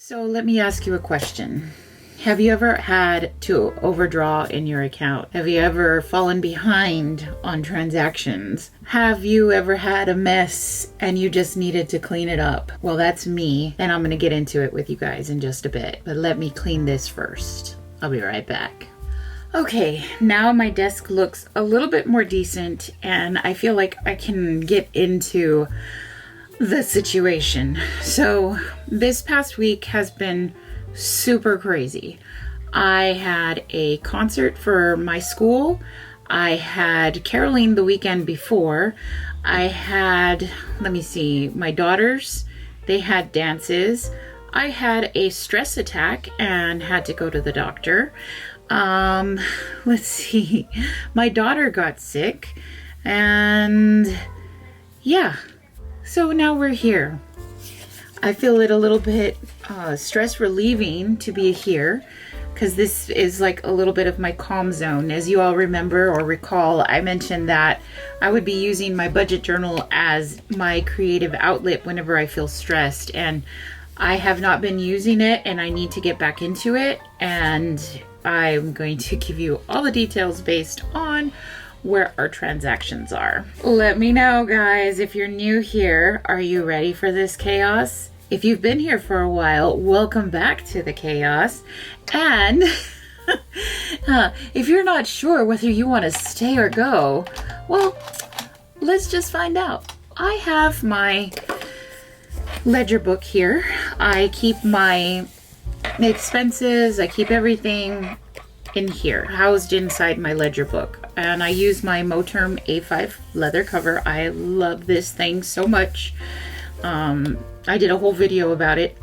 So let me ask you a question. Have you ever had to overdraw in your account? Have you ever fallen behind on transactions? Have you ever had a mess and you just needed to clean it up? Well, that's me, and I'm going to get into it with you guys in just a bit. But let me clean this first. I'll be right back. Okay, now my desk looks a little bit more decent, and I feel like I can get into the situation. So this past week has been super crazy. I had a concert for my school. I had caroling the weekend before. I had, my daughters, they had dances. I had a stress attack and had to go to the doctor. My daughter got sick, and yeah, so now we're here. I feel it a little bit stress relieving to be here, because this is like a little bit of my calm zone. As you all remember or recall, I mentioned that I would be using my budget journal as my creative outlet whenever I feel stressed, and I have not been using it, and I need to get back into it, and I'm going to give you all the details based on where our transactions are. Let me know, guys, if you're new here, are you ready for this chaos? If you've been here for a while, welcome back to the chaos. And if you're not sure whether you want to stay or go, well, let's just find out. I have my ledger book here. I keep my expenses, I keep everything in here, housed inside my ledger book. And I use my Moterm A5 leather cover. I love this thing so much. I did a whole video about it,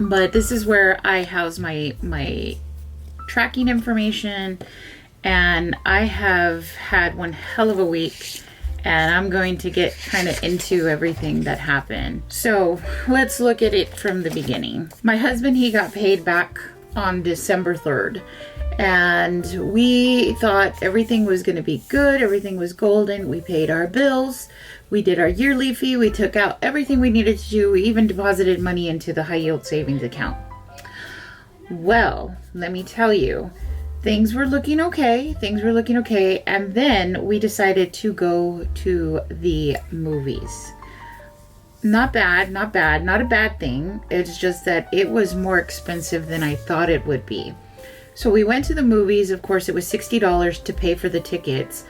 but this is where I house my tracking information, and I have had one hell of a week, and I'm going to get kind of into everything that happened. So let's look at it from the beginning. My husband, he got paid back on December 3rd. And we thought everything was going to be good. Everything was golden. We paid our bills. We did our yearly fee. We took out everything we needed to do. We even deposited money into the high yield savings account. Well, let me tell you, things were looking okay. And then we decided to go to the movies. Not bad. Not a bad thing. It's just that it was more expensive than I thought it would be. So we went to the movies. Of course, it was $60 to pay for the tickets,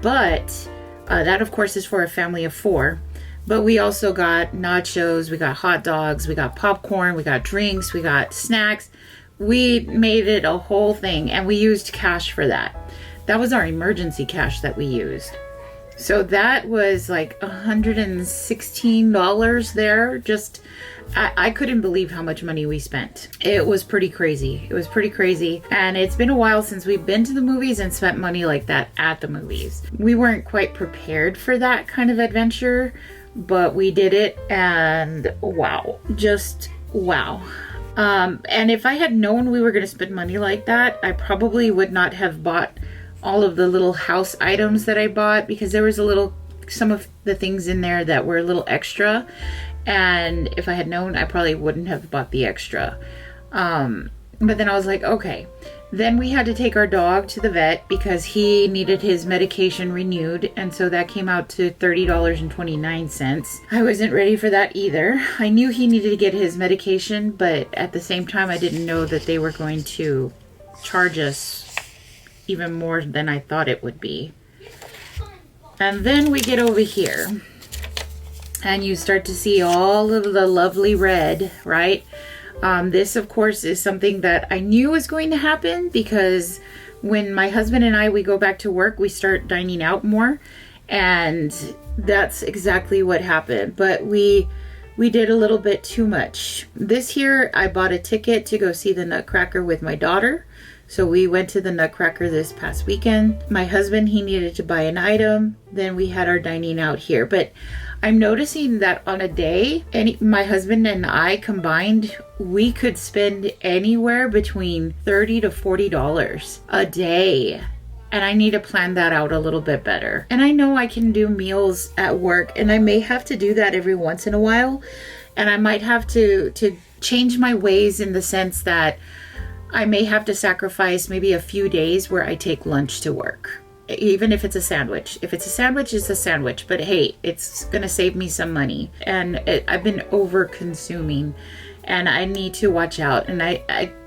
but that of course is for a family of 4. But we also got nachos, we got hot dogs, we got popcorn, we got drinks, we got snacks. We made it a whole thing, and we used cash for that. That was our emergency cash that we used. So that was like $116 there. Just, I couldn't believe how much money we spent. It was pretty crazy. And it's been a while since we've been to the movies and spent money like that at the movies. We weren't quite prepared for that kind of adventure, but we did it, and wow, just wow. And if I had known we were going to spend money like that, I probably would not have bought all of the little house items that I bought, because there was some of the things in there that were a little extra, and if I had known, I probably wouldn't have bought the extra. But then I was like, okay. Then we had to take our dog to the vet because he needed his medication renewed, and so that came out to $30.29. I wasn't ready for that either. I knew he needed to get his medication, but at the same time, I didn't know that they were going to charge us even more than I thought it would be. And then we get over here, and you start to see all of the lovely red, right? This, of course, is something that I knew was going to happen, because when my husband and I, we go back to work, we start dining out more, and that's exactly what happened. But we did a little bit too much. This here, I bought a ticket to go see the Nutcracker with my daughter. So we went to the Nutcracker this past weekend. My husband, he needed to buy an item. Then we had our dining out here. But I'm noticing that on a day, my husband and I combined, we could spend anywhere between $30 to $40 a day. And I need to plan that out a little bit better. And I know I can do meals at work, and I may have to do that every once in a while. And I might have to change my ways in the sense that I may have to sacrifice maybe a few days where I take lunch to work. Even if it's a sandwich. If it's a sandwich, it's a sandwich. But hey, it's going to save me some money. And I've been over consuming and I need to watch out. And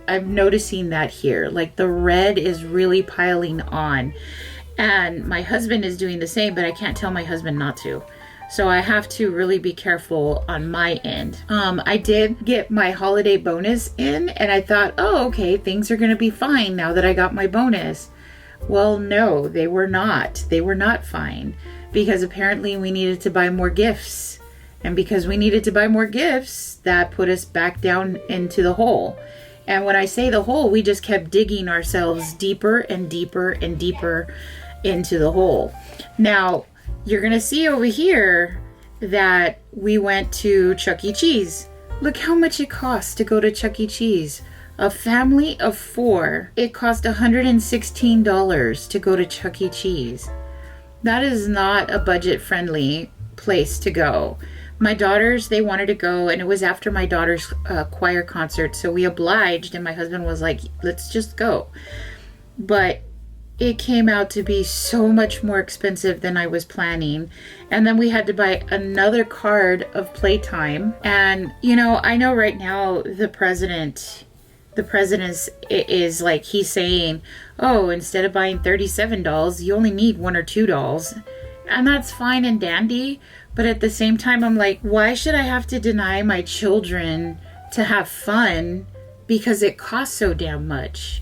I'm noticing that here. Like the red is really piling on. And my husband is doing the same, but I can't tell my husband not to. So I have to really be careful on my end. I did get my holiday bonus in and I thought, oh, okay, things are going to be fine now that I got my bonus. Well, no, they were not. They were not fine because apparently we needed to buy more gifts. And because we needed to buy more gifts, that put us back down into the hole. And when I say the hole, we just kept digging ourselves deeper and deeper and deeper into the hole. Now, you're going to see over here that we went to Chuck E. Cheese. Look how much it costs to go to Chuck E. Cheese. A family of 4, it cost $116 to go to Chuck E. Cheese. That is not a budget-friendly place to go. My daughters, they wanted to go, and it was after my daughter's choir concert, so we obliged, and my husband was like, let's just go. But it came out to be so much more expensive than I was planning. And then we had to buy another card of playtime. And, you know, I know right now the president is like, he's saying, oh, instead of buying 37 dolls, you only need 1 or 2 dolls. And that's fine and dandy. But at the same time, I'm like, why should I have to deny my children to have fun because it costs so damn much?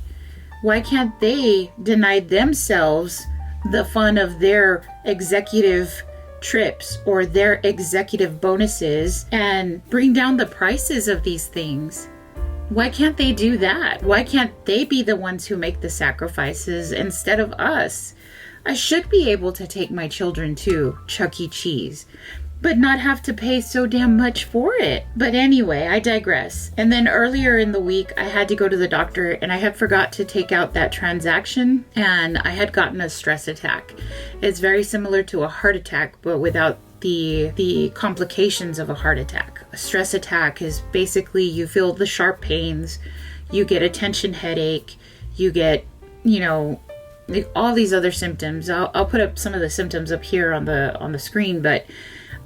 Why can't they deny themselves the fun of their executive trips or their executive bonuses and bring down the prices of these things? Why can't they do that? Why can't they be the ones who make the sacrifices instead of us? I should be able to take my children to Chuck E. Cheese, but not have to pay so damn much for it. But anyway, I digress. And then earlier in the week, I had to go to the doctor and I had forgot to take out that transaction and I had gotten a stress attack. It's very similar to a heart attack, but without the complications of a heart attack. A stress attack is basically you feel the sharp pains, you get a tension headache, you get, you know, all these other symptoms. I'll put up some of the symptoms up here on the screen, but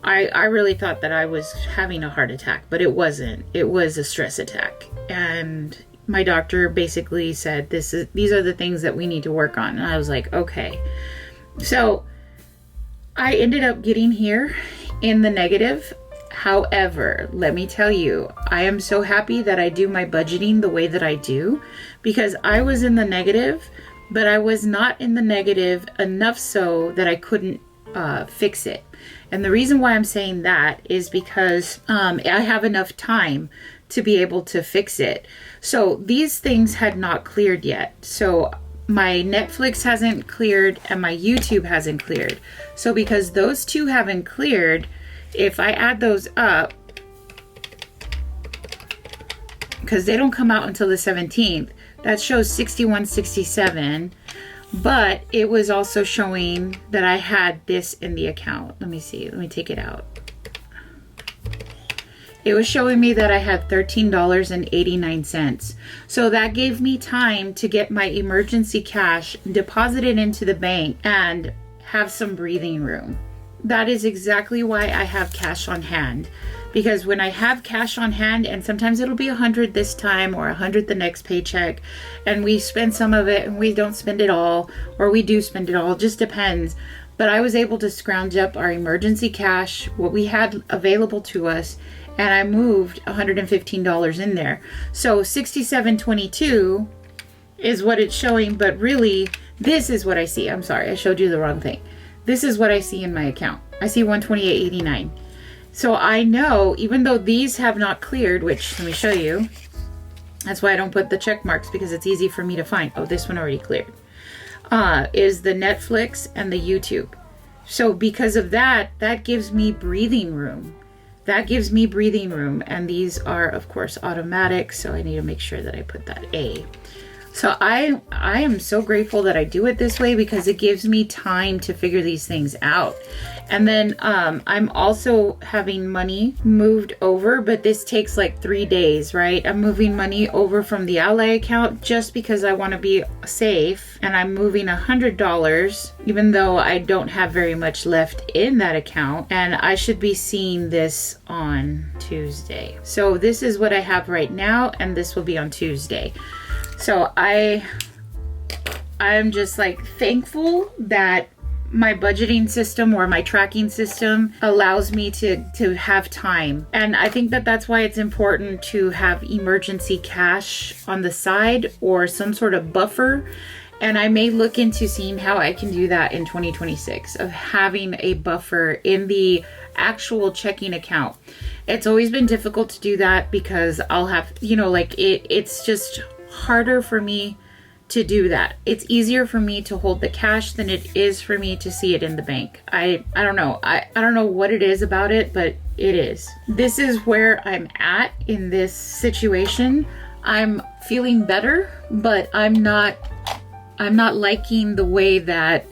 I really thought that I was having a heart attack, but it wasn't. It was a stress attack. And my doctor basically said, these are the things that we need to work on. And I was like, okay. So I ended up getting here in the negative. However, let me tell you, I am so happy that I do my budgeting the way that I do, because I was in the negative, but I was not in the negative enough so that I couldn't fix it. And the reason why I'm saying that is because I have enough time to be able to fix it. So these things had not cleared yet. So my Netflix hasn't cleared and my YouTube hasn't cleared. So because those two haven't cleared, if I add those up, because they don't come out until the 17th, that shows 6167. But it was also showing that I had this in the account. Let me see. Let me take it out. It was showing me that I had $13.89. So that gave me time to get my emergency cash deposited into the bank and have some breathing room. That is exactly why I have cash on hand. Because when I have cash on hand, and sometimes it'll be 100 this time or 100 the next paycheck, and we spend some of it and we don't spend it all, or we do spend it all, just depends. But I was able to scrounge up our emergency cash, what we had available to us, and I moved $115 in there. So $67.22 is what it's showing, but really this is what I see. I'm sorry, I showed you the wrong thing. This is what I see in my account. I see $128.89. So I know, even though these have not cleared, which let me show you, that's why I don't put the check marks, because it's easy for me to find. Oh, this one already cleared. Is the Netflix and the YouTube. So because of that, that gives me breathing room. That gives me breathing room. And these are, of course, automatic. So I need to make sure that I put that A. So I am so grateful that I do it this way, because it gives me time to figure these things out. And then I'm also having money moved over, but this takes like 3 days, right? I'm moving money over from the Ally account just because I want to be safe. And I'm moving $100, even though I don't have very much left in that account. And I should be seeing this on Tuesday. So this is what I have right now, and this will be on Tuesday. So I'm just like thankful that my budgeting system or my tracking system allows me to have time. And I think that that's why it's important to have emergency cash on the side or some sort of buffer. And I may look into seeing how I can do that in 2026, of having a buffer in the actual checking account. It's always been difficult to do that because I'll have, like it's just harder for me to do that. It's easier for me to hold the cash than it is for me to see it in the bank. I don't know. I don't know what it is about it, but it is. This is where I'm at in this situation. I'm feeling better, but I'm not liking the way that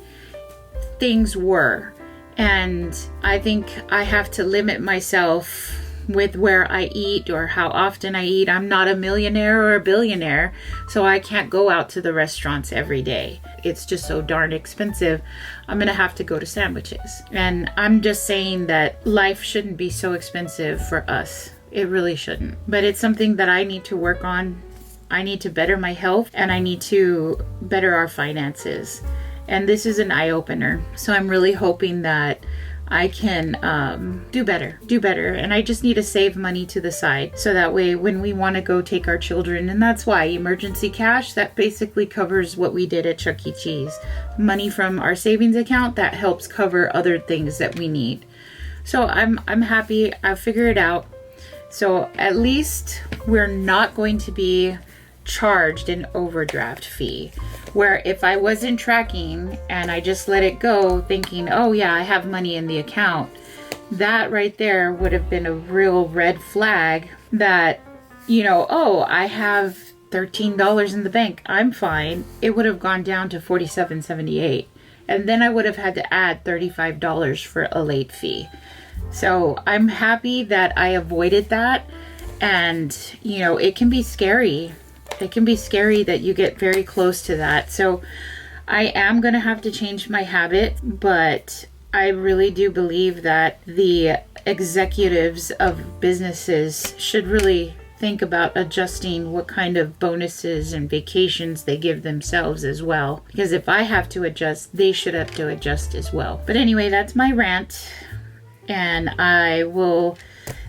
things were. And I think I have to limit myself with where I eat or how often I eat. I'm not a millionaire or a billionaire, so I can't go out to the restaurants every day. It's just so darn expensive. I'm gonna have to go to sandwiches. And I'm just saying that life shouldn't be so expensive for us. It really shouldn't. But it's something that I need to work on. I need to better my health, and I need to better our finances. And this is an eye-opener. So I'm really hoping that I can do better. And I just need to save money to the side. So that way when we want to go take our children, and that's why emergency cash, that basically covers what we did at Chuck E. Cheese. Money from our savings account, that helps cover other things that we need. So I'm happy. I'll figure it out. So at least we're not going to be charged an overdraft fee, where if I wasn't tracking and I just let it go thinking, oh yeah, I have money in the account, that right there would have been a real red flag that, oh, I have $13 in the bank, I'm fine. It would have gone down to $47.78, and then I would have had to add $35 for a late fee. So I'm happy that I avoided that. And it can be scary. It can be scary that you get very close to that. So I am going to have to change my habit, but I really do believe that the executives of businesses should really think about adjusting what kind of bonuses and vacations they give themselves as well. Because if I have to adjust, they should have to adjust as well. But anyway, that's my rant, and I will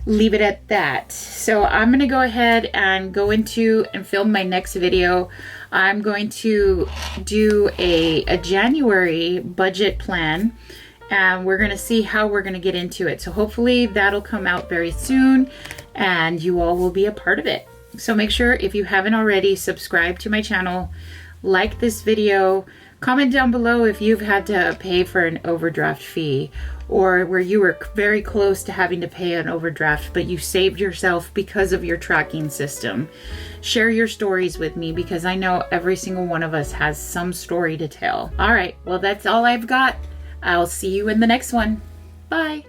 leave it at that. So I'm going to go ahead and go into and film my next video. I'm going to do a January budget plan, and we're going to see how we're going to get into it. So hopefully that'll come out very soon and you all will be a part of it. So make sure, if you haven't already, subscribe to my channel, like this video, comment down below if you've had to pay for an overdraft fee, or where you were very close to having to pay an overdraft, but you saved yourself because of your tracking system. Share your stories with me, because I know every single one of us has some story to tell. All right, well, that's all I've got. I'll see you in the next one. Bye.